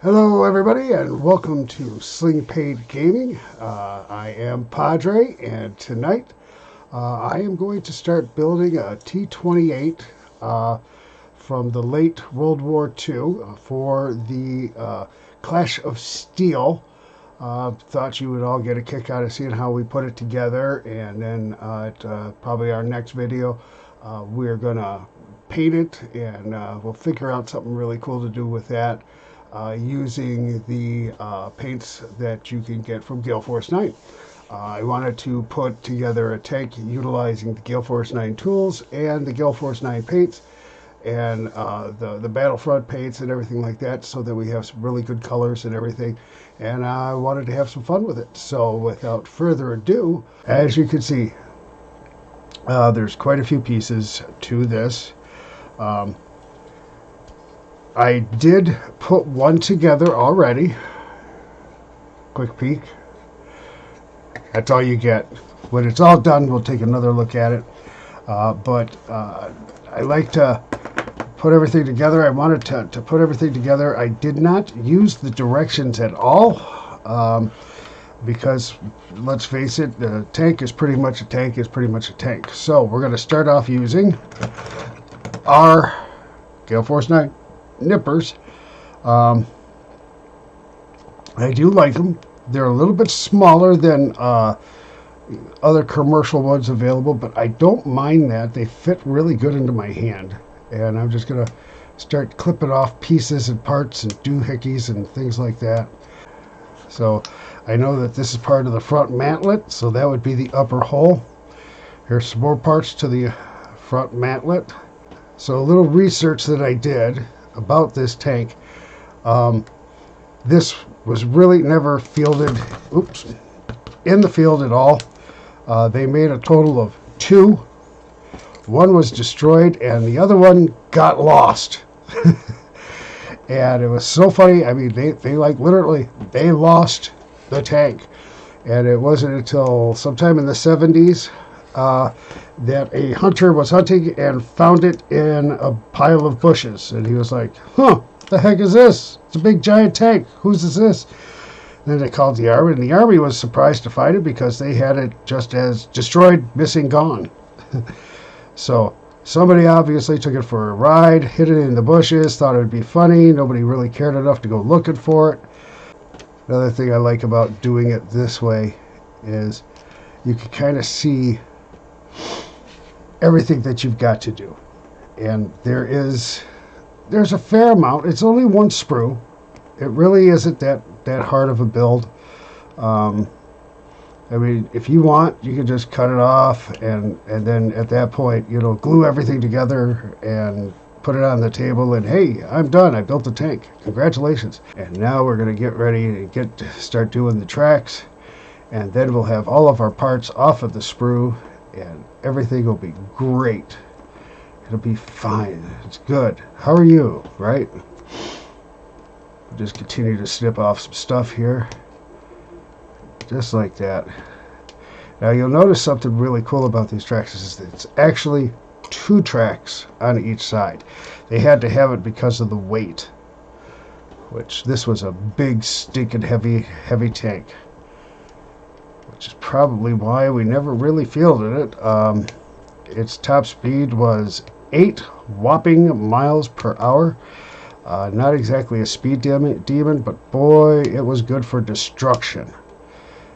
Hello everybody and welcome to Sling Paid Gaming. I am Padre, and tonight I am going to start building a T-28 from the late World War II for the Clash of Steel. Thought you would all get a kick out of seeing how we put it together, and then at probably our next video we're gonna paint it, and we'll figure out something really cool to do with that. Using the paints that you can get from Gale Force 9. I wanted to put together a tank utilizing the Gale Force 9 tools and the Gale Force 9 paints and the Battlefront paints and everything like that, so that we have some really good colors and everything. And I wanted to have some fun with it. So without further ado, as you can see, there's quite a few pieces to this. I did put one together already. Quick peek. That's all you get. When it's all done, we'll take another look at it. But I like to put everything together. I wanted to put everything together. I did not use the directions at all. Because, let's face it, the tank is pretty much a tank is pretty much a tank. So we're going to start off using our Gale Force 9 nippers. I do like them. They're a little bit smaller than other commercial ones available, but I don't mind that. They fit really good into my hand, and I'm just gonna start clipping off pieces and parts and doohickeys and things like that. So I know that this is part of the front mantlet, so that would be the upper hole. Here's some more parts to the front mantlet. So a little research that I did about this tank. This was really never fielded in the field at all. They made a total of 2. One was destroyed and the other one got lost. And it was so funny. I mean, they like literally they lost the tank, and it wasn't until sometime in the 70s that a hunter was hunting and found it in a pile of bushes, and he was like, the heck is this? It's a big giant tank. Whose is this? And then they called the army, and the army was surprised to find it because they had it just as destroyed, missing, gone. So somebody obviously took it for a ride, hid it in the bushes, thought it would be funny. Nobody really cared enough to go looking for it. Another thing I like about doing it this way is you can kind of see everything that you've got to do, and there's a fair amount. It's only one sprue. It really isn't that hard of a build. I mean, if you want, you can just cut it off, and then at that point, glue everything together and put it on the table, and hey, I'm done. I built the tank. Congratulations. And now we're going to get ready to start doing the tracks, and then we'll have all of our parts off of the sprue, and everything will be great. It'll be fine. It's good. How are you, right? We'll just continue to snip off some stuff here. Just like that. Now you'll notice something really cool about these tracks is that it's actually 2 tracks on each side. They had to have it because of the weight, which this was a big, stinking heavy tank, which is probably why we never really fielded it. Its top speed was 8 whopping miles per hour. Not exactly a speed demon, but boy, it was good for destruction.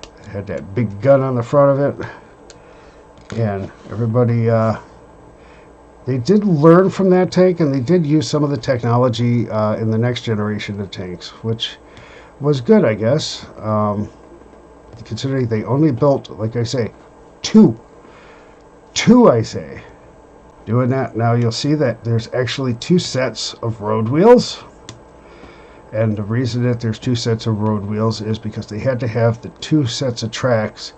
It had that big gun on the front of it, and everybody, they did learn from that tank, and they did use some of the technology in the next generation of tanks, which was good, I guess. Considering they only built, like I say, 2, I say. Doing that, now you'll see that there's actually 2 sets of road wheels. And the reason that there's 2 sets of road wheels is because they had to have the 2 sets of tracks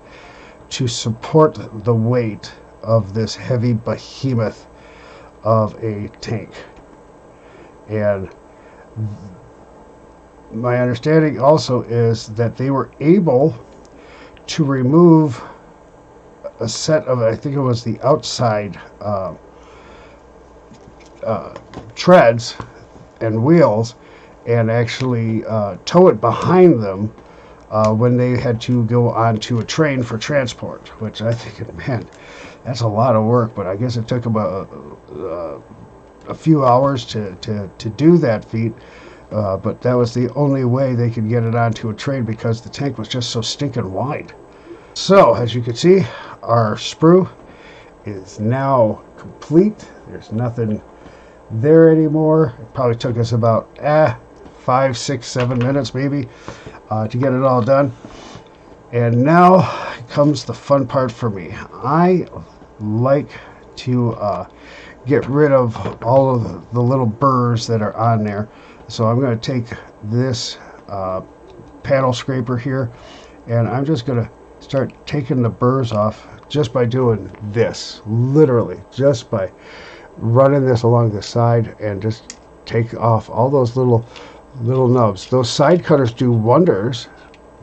to support the weight of this heavy behemoth of a tank. And my understanding also is that they were able to remove a set of, I think it was the outside treads and wheels, and actually tow it behind them when they had to go onto a train for transport, which I think, man, that's a lot of work, but I guess it took about a few hours to do that feat. But that was the only way they could get it onto a train because the tank was just so stinking wide. So, as you can see, our sprue is now complete. There's nothing there anymore. It probably took us about 5, 6, 7 minutes maybe to get it all done. And now comes the fun part for me. I like to get rid of all of the little burrs that are on there. So I'm going to take this paddle scraper here, and I'm just going to start taking the burrs off just by doing this, literally just by running this along the side and just take off all those little nubs. Those side cutters do wonders,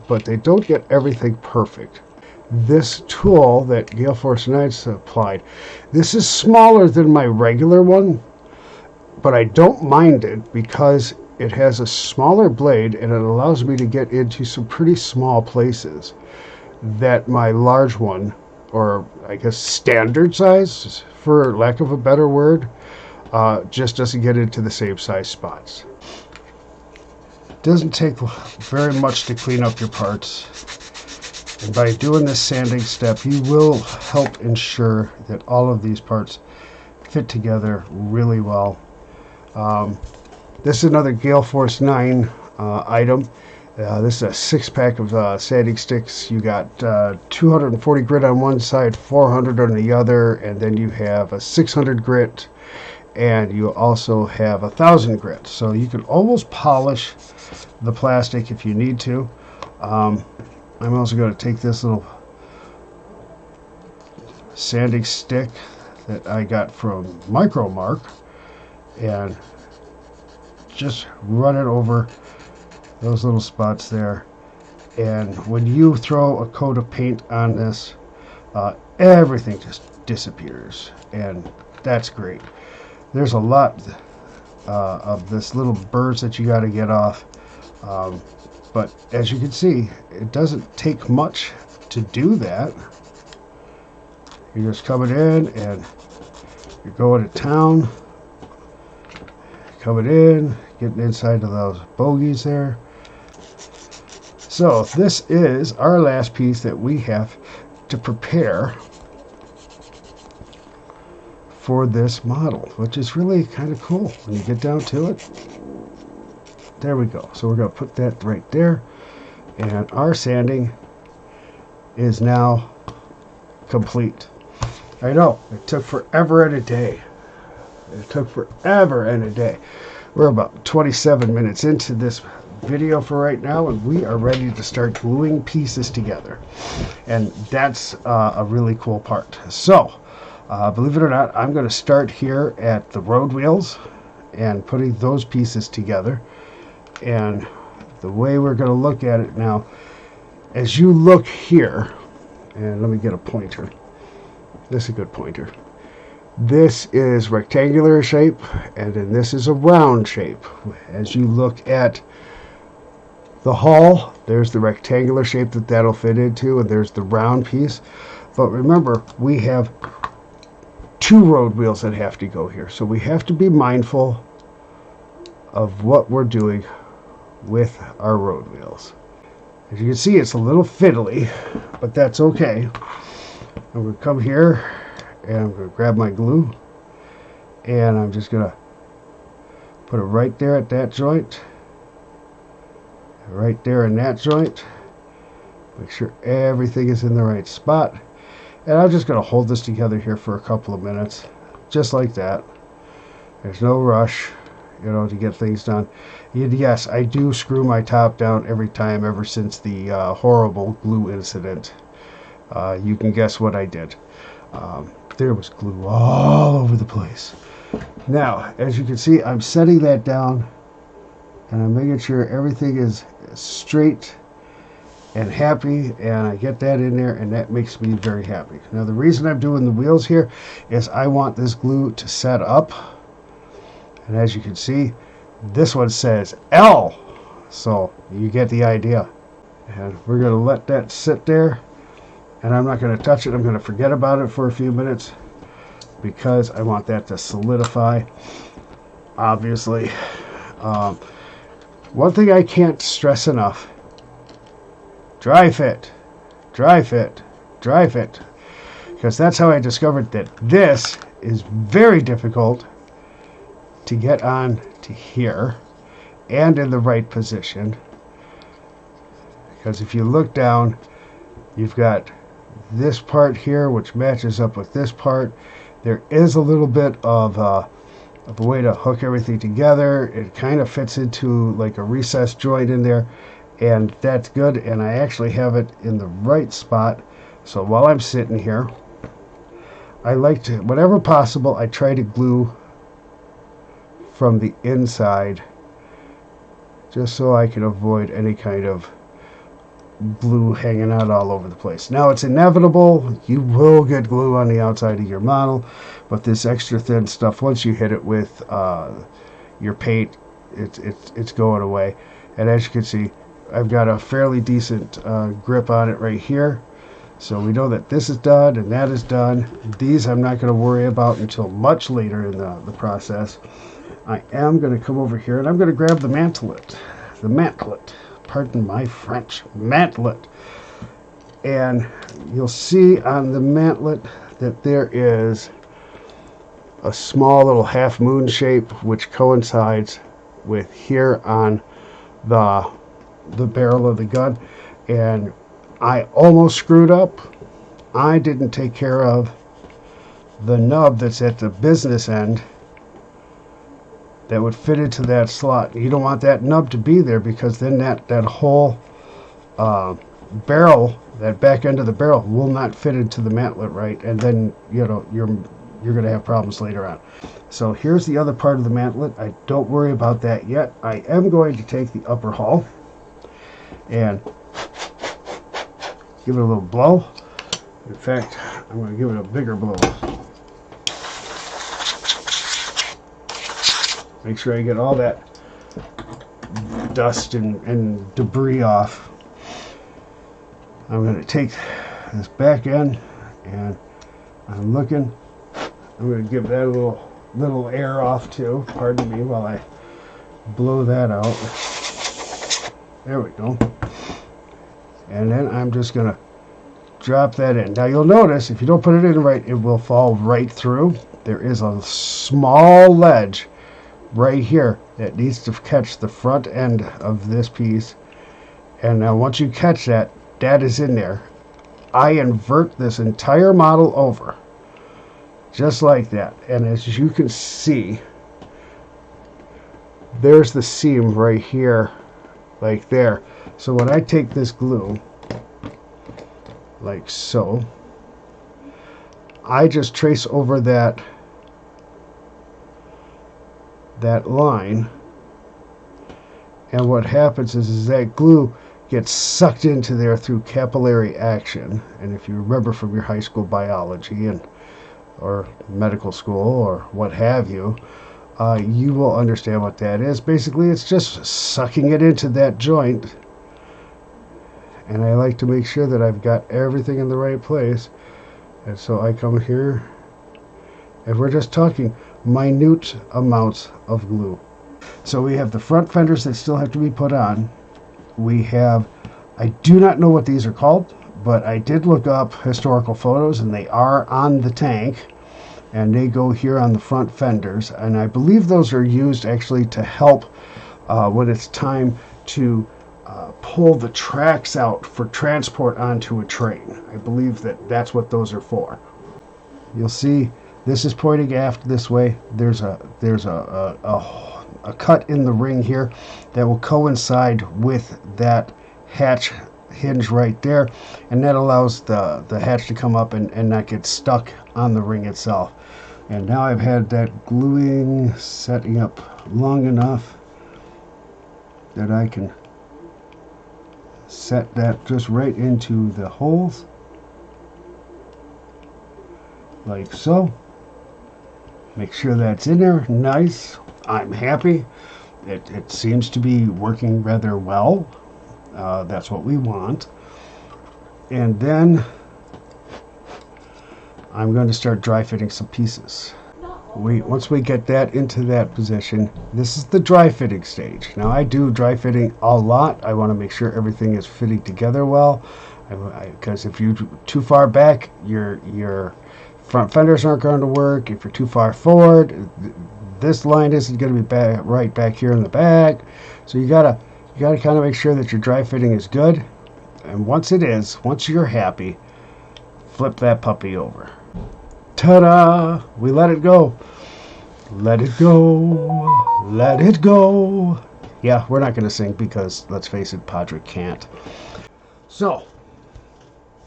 but they don't get everything perfect. This tool that Gale Force 9 supplied, this is smaller than my regular one, but I don't mind it because it has a smaller blade and it allows me to get into some pretty small places that my large one, or I guess standard size for lack of a better word, just doesn't get into the same size spots. It doesn't take very much to clean up your parts, and by doing this sanding step you will help ensure that all of these parts fit together really well. This is another Gale Force 9 item. This is a 6-pack of sanding sticks. You got 240 grit on one side, 400 on the other, and then you have a 600 grit, and you also have 1,000 grit. So you can almost polish the plastic if you need to. I'm also going to take this little sanding stick that I got from Micro Mark and just run it over those little spots there. And when you throw a coat of paint on this, everything just disappears, and that's great. There's a lot of this little burrs that you got to get off, but as you can see, it doesn't take much to do that. You're just coming in and you're going to town, coming in, getting inside of those bogies there. So this is our last piece that we have to prepare for this model, which is really kind of cool when you get down to it. There we go. So we're going to put that right there, and our sanding is now complete. I know it took forever and a day. It took forever and a day. We're about 27 minutes into this video for right now, and we are ready to start gluing pieces together, and that's a really cool part. So believe it or not, I'm going to start here at the road wheels and putting those pieces together. And the way we're going to look at it now, as you look here, and let me get a pointer. This is a good pointer. This is rectangular shape, and then this is a round shape. As you look at the hull, there's the rectangular shape that'll fit into, and there's the round piece. But remember, we have 2 road wheels that have to go here, so we have to be mindful of what we're doing with our road wheels. As you can see, it's a little fiddly, but that's okay. I'm going to come here and I'm going to grab my glue, and I'm just going to put it right there at that joint, right there in that joint. Make sure everything is in the right spot, and I'm just going to hold this together here for a couple of minutes, just like that. There's no rush, to get things done. And yes, I do screw my top down every time ever since the horrible glue incident. You can guess what I did. There was glue all over the place. Now, as you can see, I'm setting that down, and I'm making sure everything is straight and happy, and I get that in there, and that makes me very happy. Now, the reason I'm doing the wheels here is I want this glue to set up, and as you can see, This one says L, so you get the idea. And we're going to let that sit there, and I'm not going to touch it. I'm going to forget about it for a few minutes because I want that to solidify, obviously. One thing I can't stress enough: dry fit, dry fit, dry fit. Because that's how I discovered that this is very difficult to get on to here and in the right position. Because if you look down, you've got this part here which matches up with this part. There is a little bit of a way to hook everything together. It kind of fits into like a recessed joint in there, and that's good. And I actually have it in the right spot. So while I'm sitting here, I like to, whenever possible, I try to glue from the inside just so I can avoid any kind of glue hanging out all over the place. Now, it's inevitable. You will get glue on the outside of your model, but this extra thin stuff, once you hit it with your paint, it's going away. And as you can see, I've got a fairly decent grip on it right here. So we know that this is done and that is done. These I'm not going to worry about until much later in the process. I am going to come over here and I'm going to grab the mantlet. The mantlet. Pardon my French. Mantlet. And you'll see on the mantlet that there is a small little half moon shape which coincides with here on the barrel of the gun. And I almost screwed up. I didn't take care of the nub that's at the business end that would fit into that slot. You don't want that nub to be there because then that whole barrel, that back end of the barrel, will not fit into the mantlet right, and then you're going to have problems later on. So here's the other part of the mantlet. I don't worry about that yet. I am going to take the upper hull and give it a little blow. In fact, I'm going to give it a bigger blow. Make sure I get all that dust and debris off. I'm going to take this back end and I'm going to give that a little air off too. Pardon me while I blow that out. There we go. And then I'm just going to drop that in. Now you'll notice if you don't put it in right, it will fall right through. There is a small ledge right here that needs to catch the front end of this piece. And now once you catch that, that is in there. I invert this entire model over just like that. And as you can see, there's the seam right here, like there. So when I take this glue, like so, I just trace over that line, and what happens is that glue gets sucked into there through capillary action. And if you remember from your high school biology or medical school or what have you, you will understand what that is. Basically, it's just sucking it into that joint. And I like to make sure that I've got everything in the right place. And so I come here, and we're just talking minute amounts of glue. So we have the front fenders that still have to be put on. We have, I do not know what these are called, but I did look up historical photos, and they are on the tank, and they go here on the front fenders. And I believe those are used actually to help when it's time to pull the tracks out for transport onto a train. I believe that's what those are for. You'll see this is pointing aft this way. There's a cut in the ring here that will coincide with that hatch hinge right there, and that allows the hatch to come up and not get stuck on the ring itself. And now I've had that gluing setting up long enough that I can set that just right into the holes, like so. Make sure that's in there nice. I'm happy. It seems to be working rather well. That's what we want. And then I'm going to start dry fitting some pieces. Once we get that into that position, this is the dry fitting stage. Now I do dry fitting a lot. I want to make sure everything is fitting together well, because if you're too far back, your front fenders aren't going to work. If you're too far forward, this line isn't going to be right back here in the back. So you gotta kind of make sure that your dry fitting is good. And once you're happy, flip that puppy over. Ta-da! We let it go. Let it go. Let it go. Yeah, we're not going to sing because, let's face it, Patrick can't. So,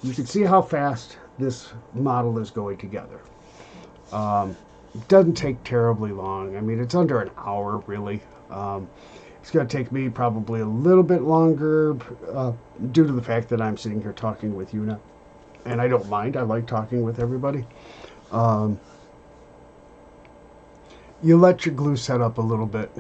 you can see how fast this model is going together. It doesn't take terribly long. I mean, it's under an hour, really. It's going to take me probably a little bit longer due to the fact that I'm sitting here talking with you now. And I don't mind. I like talking with everybody. You let your glue set up a little bit.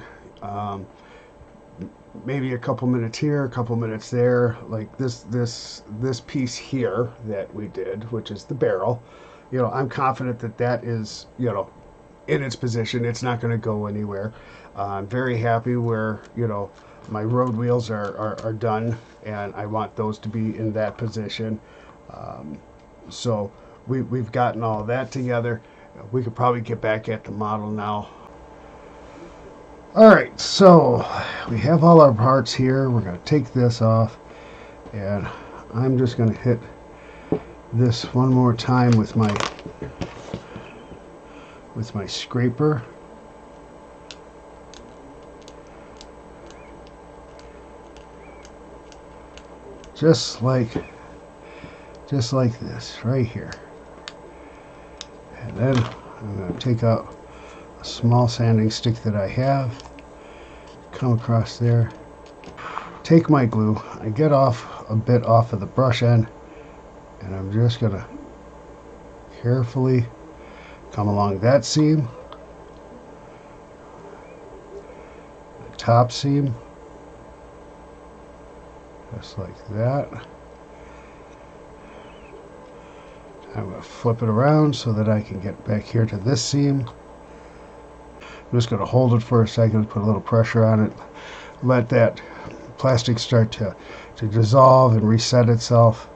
Maybe a couple minutes here, a couple minutes there. Like this piece here that we did, which is the barrel. I'm confident that is, in its position. It's not going to go anywhere. I'm very happy where, my road wheels are done, and I want those to be in that position. So we've gotten all that together. We could probably get back at the model now. All right, so we have all our parts here. We're going to take this off, and I'm just going to hit this one more time with my scraper. Just like this right here. And then I'm going to take out a small sanding stick that I have, come across there, take my glue, I get off a bit off of the brush end, and I'm just going to carefully come along that seam, the top seam, just like that. I'm going to flip it around so that I can get back here to this seam. I'm just going to hold it for a second, put a little pressure on it, let that plastic start to dissolve and reset itself.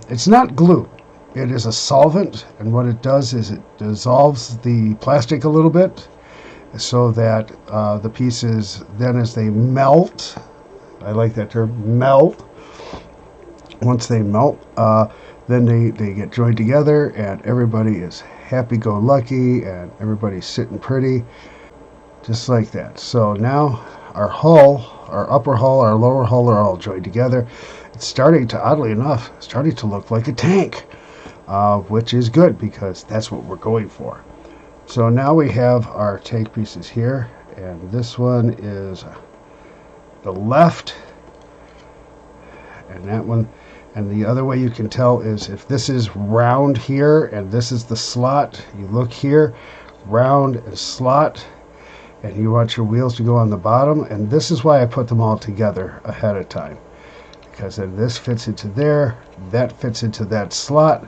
It's not glue. It is a solvent, and what it does is it dissolves the plastic a little bit so that the pieces, then as they melt, I like that term, melt. Once they melt, then they get joined together, and everybody is happy-go-lucky, and everybody's sitting pretty, just like that. So now our hull, our upper hull, our lower hull are all joined together. It's starting to, oddly enough, starting to look like a tank, which is good because that's what we're going for. So now we have our tank pieces here, and this one is the left, and that one. And the other way you can tell is if this is round here and this is the slot, you look here, round and slot, and you want your wheels to go on the bottom. And this is why I put them all together ahead of time, because then this fits into there, that fits into that slot,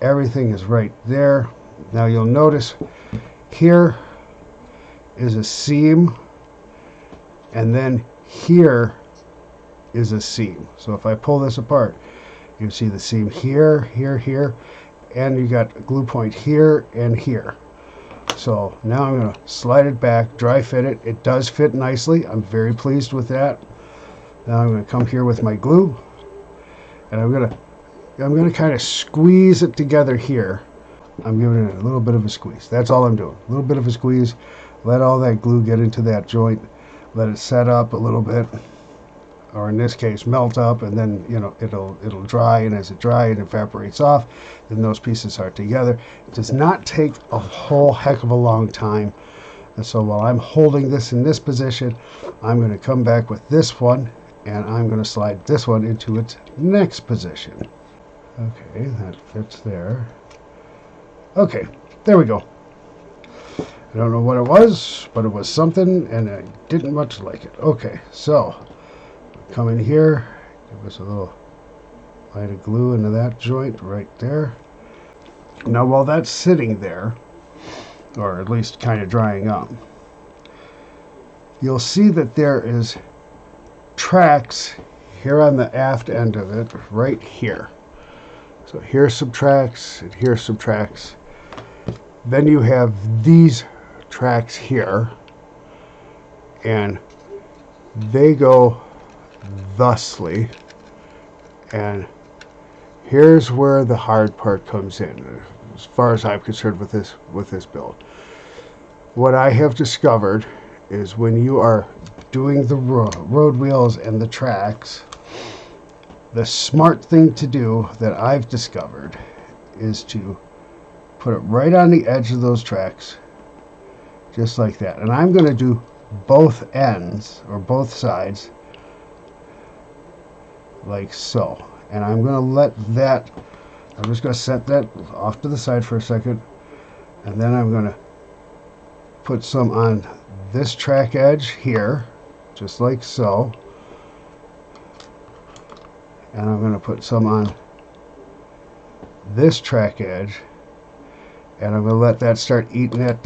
everything is right there. Now you'll notice here is a seam, and then here is a seam. So if I pull this apart, you see the seam here, here, here, and you got a glue point here and here. So now I'm going to slide it back, dry fit it. It does fit nicely. I'm very pleased with that. Now I'm going to come here with my glue, and I'm going to kind of squeeze it together here. I'm giving it a little bit of a squeeze. That's all I'm doing. A little bit of a squeeze. Let all that glue get into that joint. Let it set up a little bit, or in this case melt up, and then it'll dry, and as it dries it evaporates off, then those pieces are together. It does not take a whole heck of a long time. And so while I'm holding this in this position, I'm going to come back with this one, and I'm going to slide this one into its next position. Okay, that fits there. Okay, there we go. I don't know what it was, but it was something, and I didn't much like it. Okay, so come in here, give us a little light of glue into that joint right there. Now while that's sitting there, or at least kind of drying up, you'll see that there is tracks here on the aft end of it, right here. So here's some tracks, and here's some tracks. Then you have these tracks here, and they go thusly, and here's where the hard part comes in, as far as I'm concerned with this build. What I have discovered is when you are doing the road wheels and the tracks, the smart thing to do that I've discovered is to put it right on the edge of those tracks, just like that. And I'm going to do both ends, or both sides, like so. And I'm going to let that, I'm just going to set that off to the side for a second, and then I'm going to put some on this track edge here, just like so. And I'm going to put some on this track edge, and I'm going to let that start eating at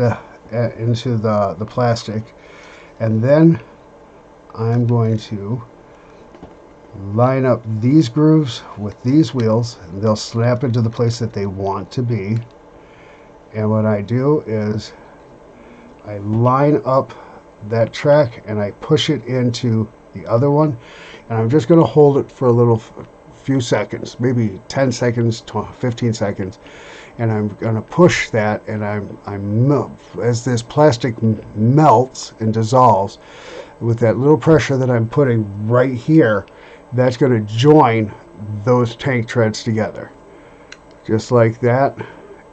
into the plastic. And then I'm going to line up these grooves with these wheels, and they'll snap into the place that they want to be. And what I do is I line up that track and I push it into the other one, and I'm just going to hold it for a few seconds, maybe 10 seconds, 15 seconds, and I'm going to push that, and I'm as this plastic melts and dissolves, with that little pressure that I'm putting right here, that's going to join those tank treads together, just like that.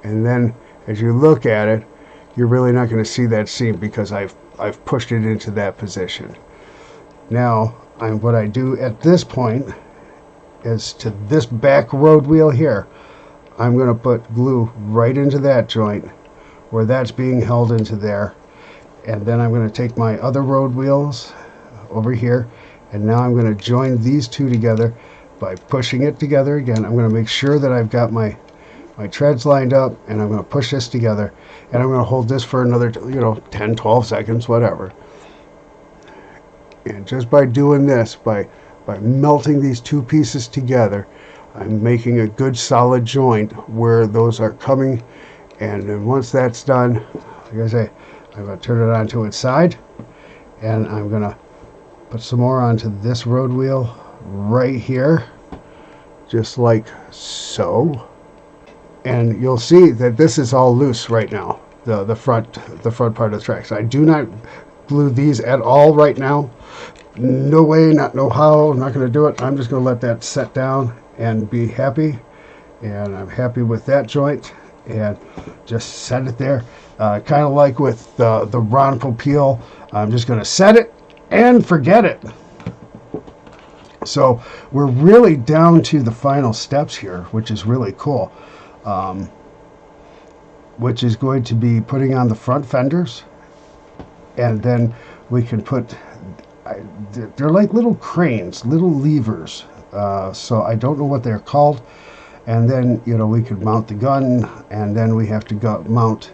And then as you look at it, you're really not going to see that seam because I've pushed it into that position. Now, what I do at this point is to this back road wheel here, I'm going to put glue right into that joint where that's being held into there. And then I'm going to take my other road wheels over here, and now I'm going to join these two together by pushing it together again. I'm going to make sure that I've got my treads lined up, and I'm going to push this together, and I'm going to hold this for another 10, 12 seconds, whatever. And just by doing this, by melting these two pieces together, I'm making a good solid joint where those are coming. And then once that's done, like I say, I'm going to turn it onto its side, and I'm going to put some more onto this road wheel right here, just like so. And you'll see that this is all loose right now, the front part of the tracks. I do not glue these at all right now. No way, no how. I'm not going to do it. I'm just going to let that set down and be happy. And I'm happy with that joint, and just set it there. Kind of like with the Ronco peel, I'm just going to set it and forget it. So we're really down to the final steps here, which is really cool. Which is going to be putting on the front fenders, and then we can put, they're like little cranes, little levers, so I don't know what they're called. And then we could mount the gun, and then we have to mount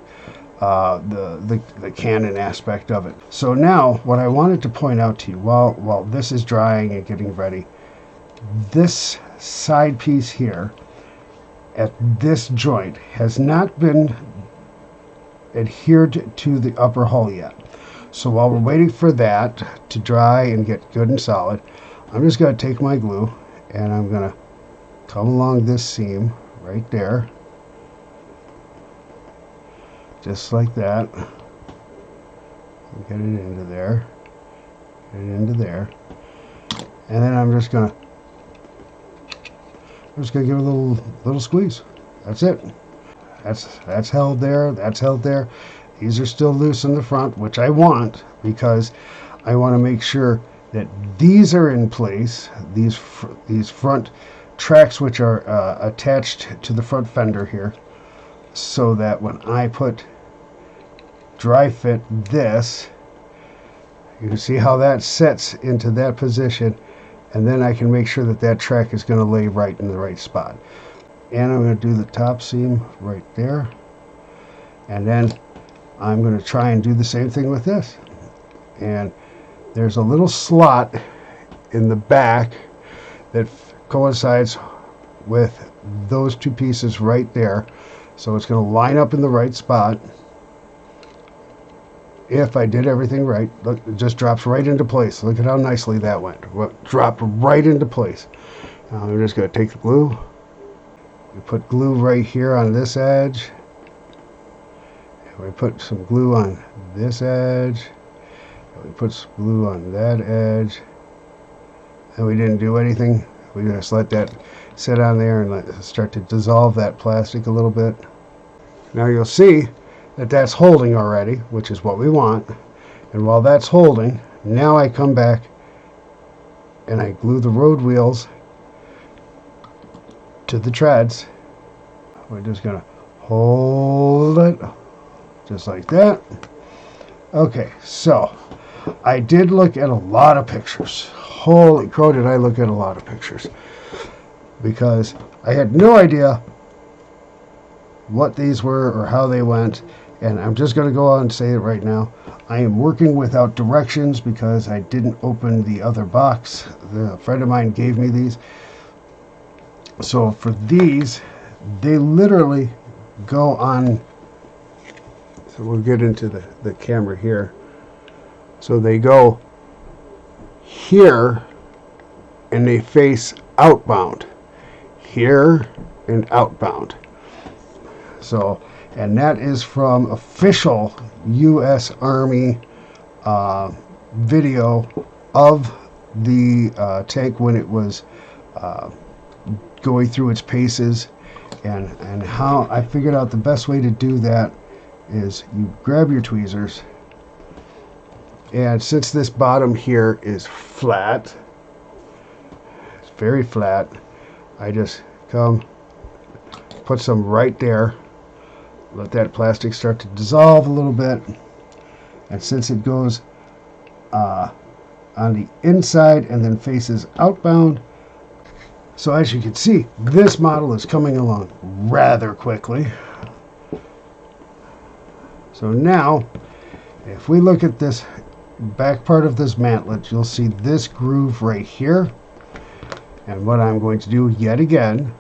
the cannon aspect of it. So now what I wanted to point out to you while this is drying and getting ready, this side piece here at this joint has not been adhered to the upper hull yet. So while we're waiting for that to dry and get good and solid, I'm just going to take my glue, and I'm going to come along this seam right there, just like that. Get it into there, and then I'm just going to give it a little squeeze. That's it. That's held there. That's held there. These are still loose in the front, which I want, because I want to make sure that these are in place. These front tracks, which are attached to the front fender here, so that when I put dry fit this. You can see how that sets into that position, and then I can make sure that that track is going to lay right in the right spot. And I'm going to do the top seam right there, and then I'm going to try and do the same thing with this. And there's a little slot in the back that coincides with those two pieces right there, so it's going to line up in the right spot. If I did everything right, look, it just drops right into place. Look at how nicely that went. Dropped right into place. Now I'm just going to take the glue. We put glue right here on this edge. And we put some glue on this edge. And we put some glue on that edge. And we didn't do anything. We just let that sit on there and let it start to dissolve that plastic a little bit. Now you'll see that that's holding already, which is what we want. And while that's holding, now I come back and I glue the road wheels to the treads. We're just going to hold it just like that. Okay, so I did look at a lot of pictures. Holy crow, did I look at a lot of pictures, because I had no idea what these were or how they went. And I'm just going to go on and say it right now. I am working without directions because I didn't open the other box. A friend of mine gave me these. So for these, they literally go on. So we'll get into the camera here. So they go here and they face outbound. Here and outbound. So, and that is from official U.S. Army video of the tank when it was going through its paces, and how I figured out the best way to do that is you grab your tweezers, and since this bottom here is flat, it's very flat, I just come put some right there. Let that plastic start to dissolve a little bit. And since it goes on the inside and then faces outbound, so as you can see, this model is coming along rather quickly. So now, if we look at this back part of this mantlet, you'll see this groove right here. And what I'm going to do yet again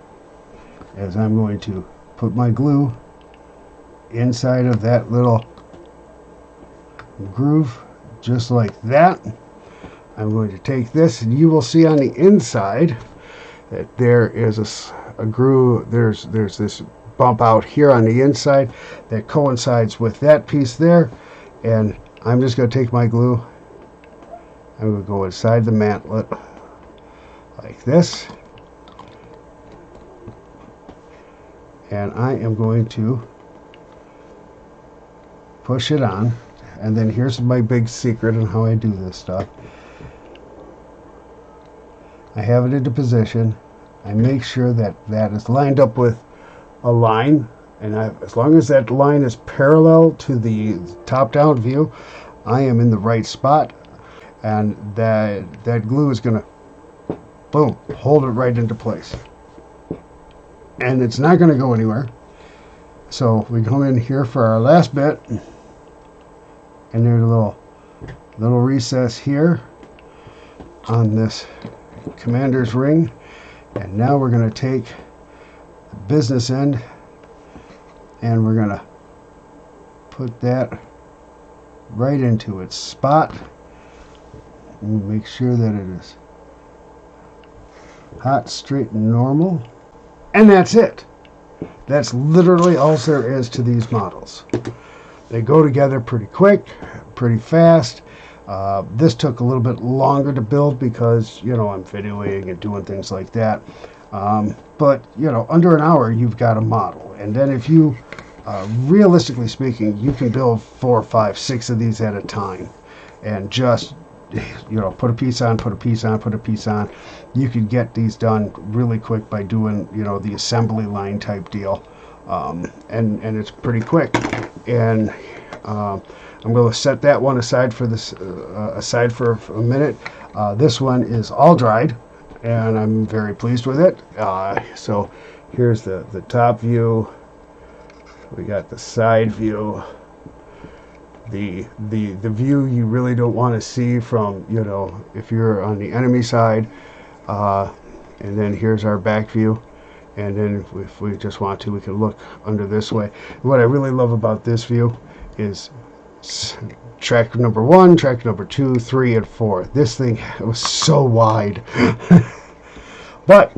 is I'm going to put my glue inside of that little groove, just like that. I'm going to take this, and you will see on the inside that there is a groove. There's this bump out here on the inside that coincides with that piece there, and I'm just going to take my glue. I'm going to go inside the mantlet like this, and I am going to push it on. And then here's my big secret on how I do this stuff. I have it into position. I make sure that that is lined up with a line, and as long as that line is parallel to the top-down view, I am in the right spot, and that glue is going to, boom, hold it right into place. And it's not going to go anywhere. So we come in here for our last bit, and there's a little recess here on this commander's ring. And now we're going to take the business end and we're going to put that right into its spot and make sure that it is hot, straight, and normal. And that's it. That's literally all there is to these models. They go together pretty quick, pretty fast. This took a little bit longer to build because, you know, I'm videoing and doing things like that. But, you know, under an hour, you've got a model. And then if you, realistically speaking, you can build 4, 5, 6 of these at a time. And just, you know, put a piece on, put a piece on, put a piece on. You can get these done really quick by doing, you know, the assembly line type deal. And it's pretty quick. And I'm going to set that one aside for a minute. This one is all dried, and I'm very pleased with it. So here's the top view. We got the side view. The view you really don't want to see from, if you're on the enemy side. And then here's our back view. And then if we just want to, we can look under this way. What I really love about this view is track number 1, track number 2, 3, and 4. This thing was so wide. But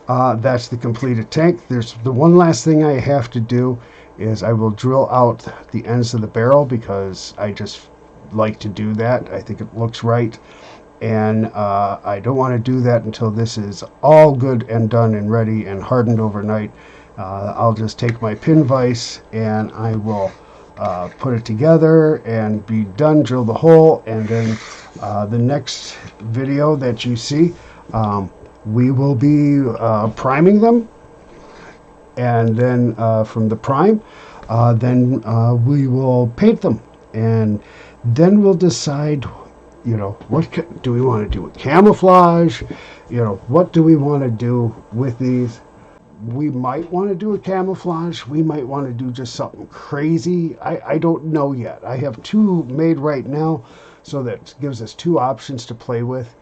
that's the completed tank. There's the one last thing I have to do is I will drill out the ends of the barrel, because I just like to do that. I think it looks right. And I don't want to do that until this is all good and done and ready and hardened overnight. I'll just take my pin vise and I will put it together and be done, drill the hole, and then the next video that you see, we will be priming them, and then from the prime, then we will paint them, and then we'll decide, what do we want to do with camouflage? What do we want to do with these? We might want to do a camouflage. We might want to do just something crazy. I don't know yet. I have 2 made right now, so that gives us 2 options to play with.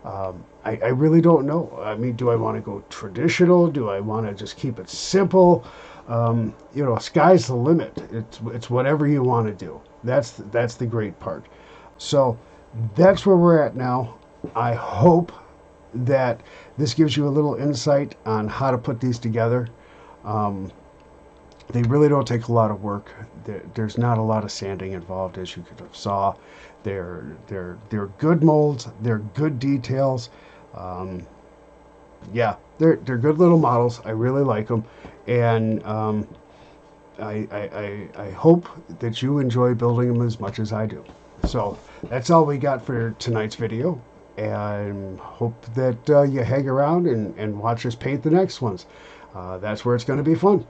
I really don't know. I mean, do I want to go traditional? Do I want to just keep it simple? Sky's the limit. It's whatever you want to do. That's the great part. So that's where we're at now. I hope that this gives you a little insight on how to put these together. They really don't take a lot of work. There's not a lot of sanding involved, as you could have saw. They're good molds. They're good details. Yeah, they're good little models. I really like them, and I hope that you enjoy building them as much as I do. So that's all we got for tonight's video, and hope that you hang around and watch us paint the next ones. That's where it's going to be fun.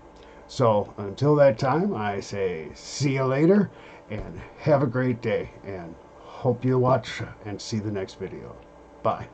So until that time, I say see you later, and have a great day, and hope you watch and see the next video. Bye.